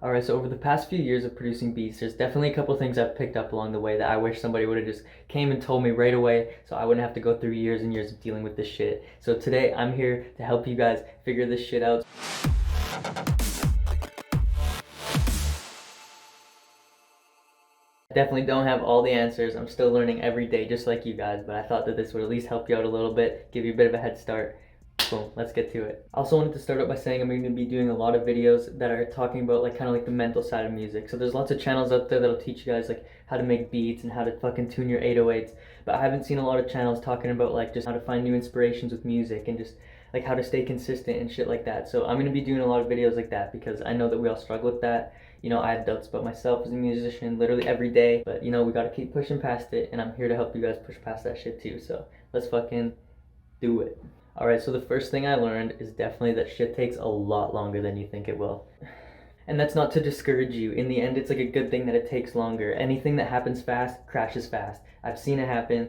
Alright, so over the past few years of producing beats, there's definitely a couple things I've picked up along the way that I wish somebody would have just came and told me right away so I wouldn't have to go through years and years of dealing with this shit. So today I'm here to help you guys figure this shit out. I definitely don't have all the answers. I'm still learning every day just like you guys, but I thought that this would at least help you out a little bit, give you a bit of a head start. Boom, let's get to it. I also wanted to start out by saying I'm going to be doing a lot of videos that are talking about kind of the mental side of music. So there's lots of channels out there that'll teach you guys how to make beats and how to fucking tune your 808s. But I haven't seen a lot of channels talking about just how to find new inspirations with music and just how to stay consistent and shit like that. So I'm going to be doing a lot of videos like that because I know that we all struggle with that. I have doubts about myself as a musician literally every day, but we got to keep pushing past it, and I'm here to help you guys push past that shit too. So let's fucking do it. Alright, so the first thing I learned is definitely that shit takes a lot longer than you think it will. And that's not to discourage you. In the end, it's a good thing that it takes longer. Anything that happens fast crashes fast. I've seen it happen.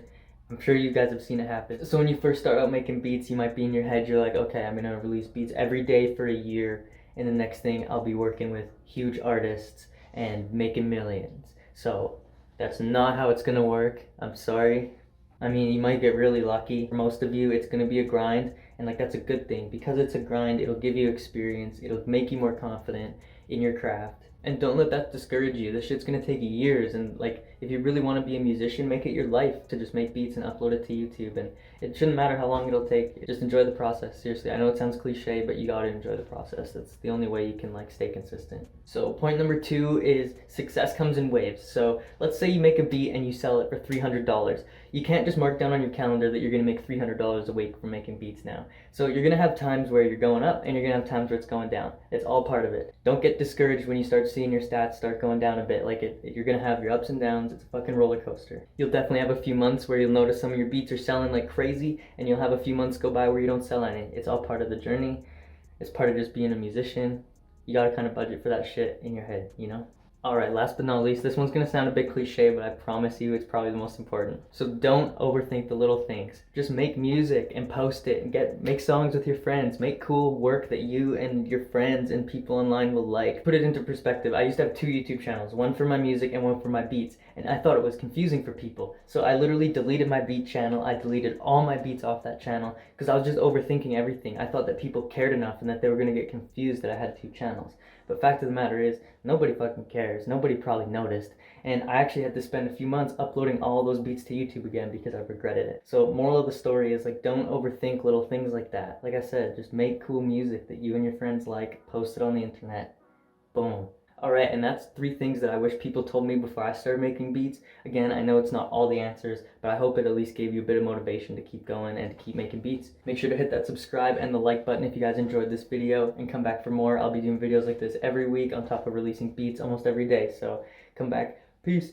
I'm sure you guys have seen it happen. So when you first start out making beats, you might be in your head, you're like, okay, I'm gonna release beats every day for a year, and the next thing I'll be working with huge artists and making millions. So that's not how it's gonna work. I'm sorry. I mean, you might get really lucky. For most of you, it's going to be a grind, and that's a good thing. Because it's a grind, it'll give you experience, it'll make you more confident in your craft. And don't let that discourage you. This shit's going to take years, and if you really want to be a musician, make it your life to just make beats and upload it to YouTube. And it shouldn't matter how long it'll take. Just enjoy the process. Seriously, I know it sounds cliche, but you gotta enjoy the process. That's the only way you can stay consistent. So point number 2 is success comes in waves. So let's say you make a beat and you sell it for $300. You can't just mark down on your calendar that you're gonna make $300 a week from making beats now. So you're gonna have times where you're going up and you're gonna have times where it's going down. It's all part of it. Don't get discouraged when you start seeing your stats start going down a bit. You're gonna have your ups and downs. It's a fucking roller coaster. You'll definitely have a few months where you'll notice some of your beats are selling like crazy, and you'll have a few months go by where you don't sell any. It's all part of the journey. It's part of just being a musician. You gotta kind of budget for that shit in your head, Alright, last but not least, this one's gonna sound a bit cliche, but I promise you it's probably the most important. So don't overthink the little things. Just make music and post it and make songs with your friends. Make cool work that you and your friends and people online will like. Put it into perspective. I used to have 2 YouTube channels, one for my music and one for my beats, and I thought it was confusing for people. So I literally deleted my beat channel. I deleted all my beats off that channel because I was just overthinking everything. I thought that people cared enough and that they were gonna get confused that I had 2 channels. But fact of the matter is, nobody fucking cares. Nobody probably noticed. And I actually had to spend a few months uploading all those beats to YouTube again because I regretted it. So moral of the story is don't overthink little things like that. Like I said, just make cool music that you and your friends like, post it on the internet. Boom. Alright, and that's 3 things that I wish people told me before I started making beats. Again, I know it's not all the answers, but I hope it at least gave you a bit of motivation to keep going and to keep making beats. Make sure to hit that subscribe and the like button if you guys enjoyed this video, and come back for more. I'll be doing videos like this every week on top of releasing beats almost every day, so come back. Peace.